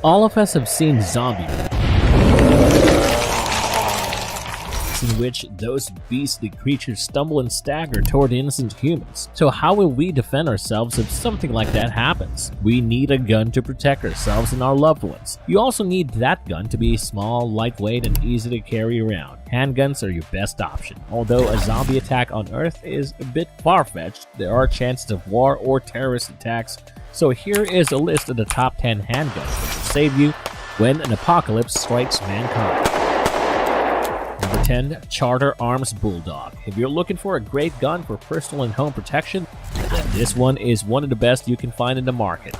All of us have seen zombie movies in which those beastly creatures stumble and stagger toward innocent humans. So how will we defend ourselves if something like that happens? We need a gun to protect ourselves and our loved ones. You also need that gun to be small, lightweight, and easy to carry around. Handguns are your best option. Although a zombie attack on Earth is a bit far-fetched, there are chances of war or terrorist attacks. So here is a list of the top 10 handguns that will save you when an apocalypse strikes mankind. Number 10. Charter Arms Bulldog. If you're looking for a great gun for personal and home protection, then this one is one of the best you can find in the market.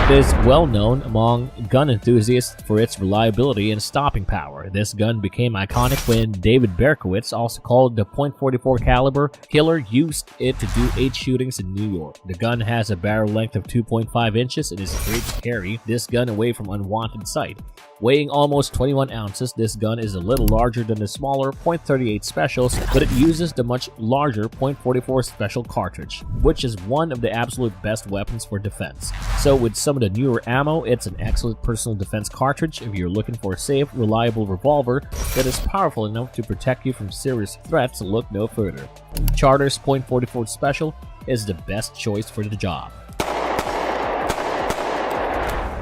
It is well known among gun enthusiasts for its reliability and stopping power. This gun became iconic when David Berkowitz, also called the .44 caliber killer, used it to do 8 shootings in New York. The gun has a barrel length of 2.5 inches and is great to carry this gun away from unwanted sight. Weighing almost 21 ounces, this gun is a little larger than the smaller .38 specials, but it uses the much larger .44 special cartridge, which is one of the absolute best weapons for defense. So with some of the newer ammo, it's an excellent personal defense cartridge if you're looking for a safe, reliable revolver that is powerful enough to protect you from serious threats. Look no further. Charter's .44 special is the best choice for the job.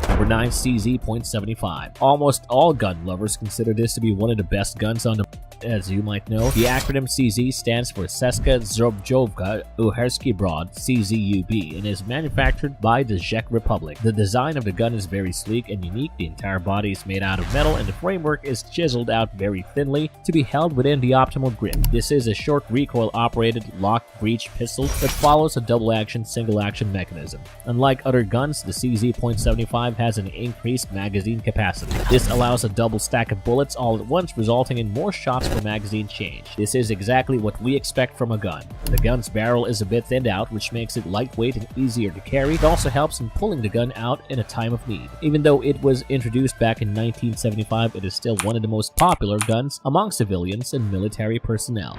Number 9. CZ .75. Almost all gun lovers consider this to be one of the best guns on the as you might know. The acronym CZ stands for Česká zbrojovka Uherský Brod, CZUB, and is manufactured by the Czech Republic. The design of the gun is very sleek and unique. The entire body is made out of metal and the framework is chiseled out very thinly to be held within the optimal grip. This is a short recoil operated lock breech pistol that follows a double action single action mechanism. Unlike other guns, the CZ .75 has an increased magazine capacity. This allows a double stack of bullets all at once, resulting in more shots per magazine change. This is exactly what we expect from a gun. The gun's barrel is a bit thinned out, which makes it lightweight and easier to carry. It also helps in pulling the gun out in a time of need. Even though it was introduced back in 1975, it is still one of the most popular guns among civilians and military personnel.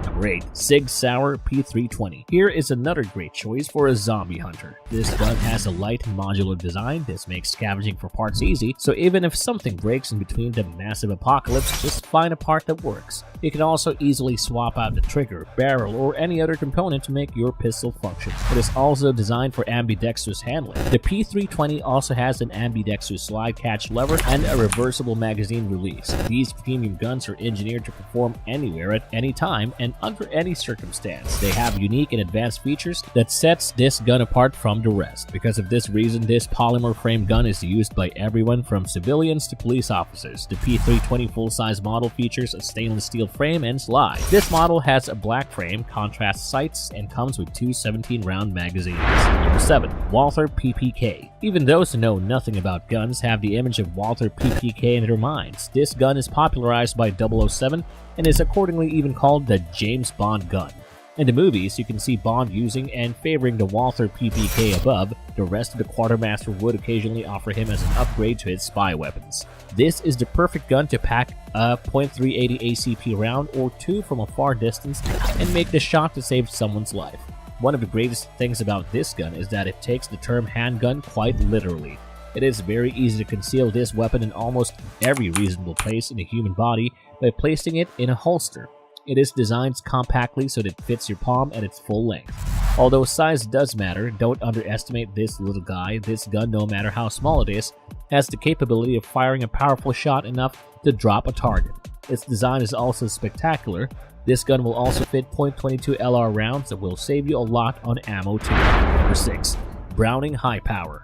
Number 8. Sig Sauer P320. Here is another great choice for a zombie hunter. This gun has a light and modular design. This makes scavenging for parts easy, so even if something breaks in between the massive apocalypse, just find a part that works. You can also easily swap out the trigger, barrel, or any other component to make your pistol function. It is also designed for ambidextrous handling. The P320 also has an ambidextrous slide catch lever and a reversible magazine release. These premium guns are engineered to perform anywhere at any time and under any circumstance. They have unique and advanced features that sets this gun apart from the rest. Because of this reason, this polymer frame gun is used by everyone from civilians to police officers. The P320 full-size model features a stainless steel frame and slide. This model has a black frame, contrast sights, and comes with 2 17-round magazines. Number 7. Walther PPK. Even those who know nothing about guns have the image of Walther PPK in their minds. This gun is popularized by 007 and is accordingly even called the James Bond gun. In the movies, you can see Bond using and favoring the Walther PPK above. The rest of the quartermaster would occasionally offer him as an upgrade to his spy weapons. This is the perfect gun to pack a .380 ACP round or 2 from a far distance and make the shot to save someone's life. One of the greatest things about this gun is that it takes the term handgun quite literally. It is very easy to conceal this weapon in almost every reasonable place in a human body by placing it in a holster. It is designed compactly so that it fits your palm at its full length. Although size does matter, don't underestimate this little guy. This gun, no matter how small it is, has the capability of firing a powerful shot enough to drop a target. Its design is also spectacular. This gun will also fit .22 LR rounds that will save you a lot on ammo too. Number 6. Browning High Power.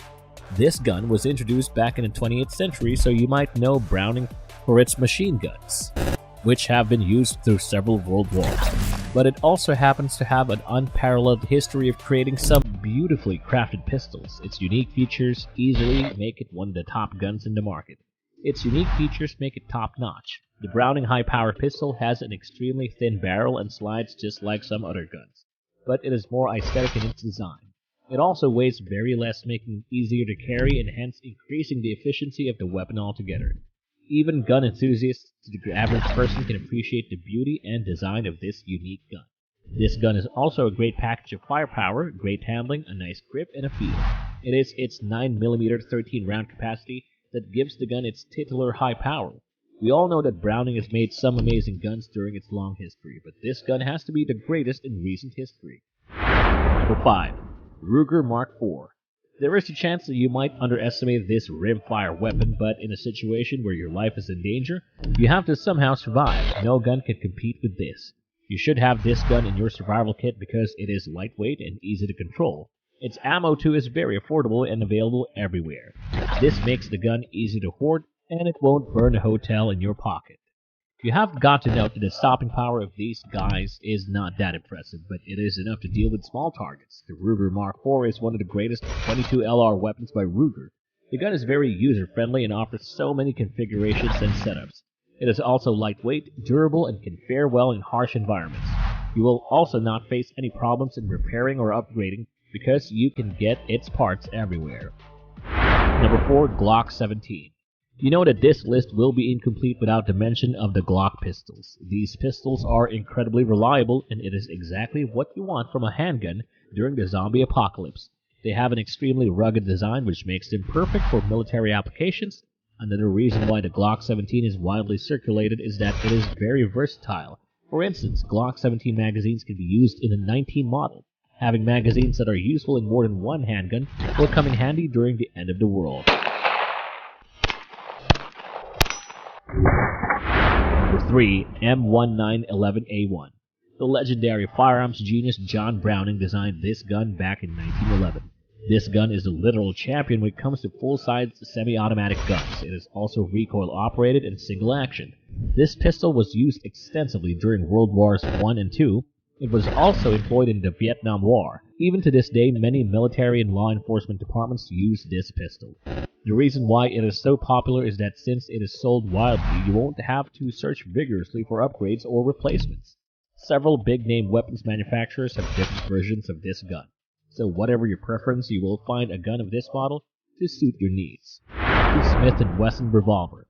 This gun was introduced back in the 28th century, so you might know Browning for its machine guns, which have been used through several world wars. But it also happens to have an unparalleled history of creating some beautifully crafted pistols. Its unique features easily make it one of the top guns in the market. Its unique features make it top-notch. The Browning high-power pistol has an extremely thin barrel and slides just like some other guns, but it is more aesthetic in its design. It also weighs very less, making it easier to carry and hence increasing the efficiency of the weapon altogether. Even gun enthusiasts to the average person can appreciate the beauty and design of this unique gun. This gun is also a great package of firepower, great handling, a nice grip, and a feel. It is its 9mm 13 round capacity that gives the gun its titular high power. We all know that Browning has made some amazing guns during its long history, but this gun has to be the greatest in recent history. Number 5. Ruger Mark IV. There is a chance that you might underestimate this rimfire weapon, but in a situation where your life is in danger, you have to somehow survive. No gun can compete with this. You should have this gun in your survival kit because it is lightweight and easy to control. Its ammo too is very affordable and available everywhere. This makes the gun easy to hoard, and it won't burn a hotel in your pocket. You have got to note that the stopping power of these guys is not that impressive, but it is enough to deal with small targets. The Ruger Mark IV is one of the greatest 22 LR weapons by Ruger. The gun is very user-friendly and offers so many configurations and setups. It is also lightweight, durable, and can fare well in harsh environments. You will also not face any problems in repairing or upgrading because you can get its parts everywhere. Number 4. Glock 17. You know that this list will be incomplete without the mention of the Glock pistols. These pistols are incredibly reliable, and it is exactly what you want from a handgun during the zombie apocalypse. They have an extremely rugged design which makes them perfect for military applications. Another reason why the Glock 17 is widely circulated is that it is very versatile. For instance, Glock 17 magazines can be used in a 19 model. Having magazines that are useful in more than one handgun will come in handy during the end of the world. Number 3. M1911A1. The legendary firearms genius John Browning designed this gun back in 1911. This gun is the literal champion when it comes to full-size semi-automatic guns. It is also recoil-operated and single-action. This pistol was used extensively during World Wars I and II. It was also employed in the Vietnam War. Even to this day, many military and law enforcement departments use this pistol. The reason why it is so popular is that since it is sold widely, you won't have to search vigorously for upgrades or replacements. Several big-name weapons manufacturers have different versions of this gun. So whatever your preference, you will find a gun of this model to suit your needs. The Smith & Wesson Revolver.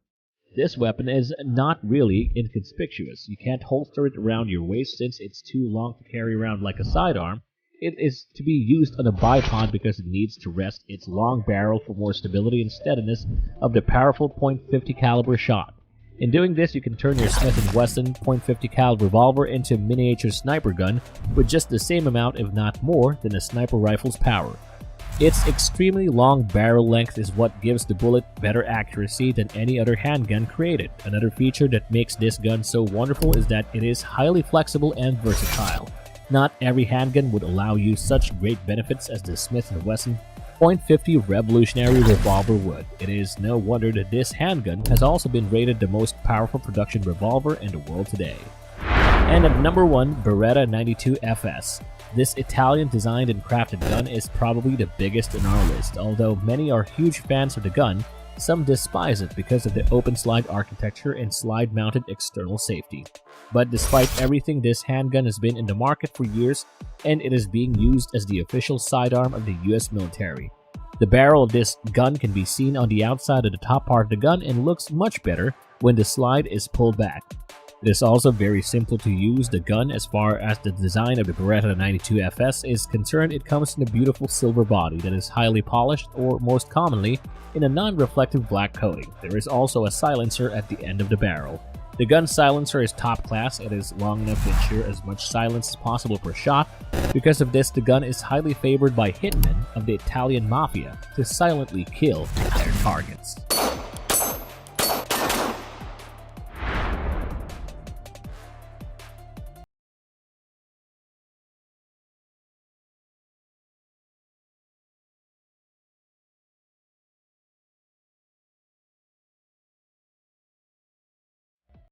This weapon is not really inconspicuous. You can't holster it around your waist since it's too long to carry around like a sidearm. It is to be used on a bipod because it needs to rest its long barrel for more stability and steadiness of the powerful .50 caliber shot. In doing this, you can turn your Smith & Wesson .50 caliber revolver into a miniature sniper gun with just the same amount, if not more, than a sniper rifle's power. Its extremely long barrel length is what gives the bullet better accuracy than any other handgun created. Another feature that makes this gun so wonderful is that it is highly flexible and versatile. Not every handgun would allow you such great benefits as the Smith & Wesson .50 revolutionary revolver would. It is no wonder that this handgun has also been rated the most powerful production revolver in the world today. And at number 1, Beretta 92 FS. This Italian-designed and crafted gun is probably the biggest in our list. Although many are huge fans of the gun, some despise it because of the open slide architecture and slide-mounted external safety. But despite everything, this handgun has been in the market for years, and it is being used as the official sidearm of the US military. The barrel of this gun can be seen on the outside of the top part of the gun and looks much better when the slide is pulled back. It is also very simple to use the gun. As far as the design of the Beretta 92 FS is concerned, it comes in a beautiful silver body that is highly polished, or most commonly, in a non-reflective black coating. There is also a silencer at the end of the barrel. The gun's silencer is top class. It is long enough to ensure as much silence as possible per shot. Because of this, the gun is highly favored by hitmen of the Italian mafia to silently kill their targets.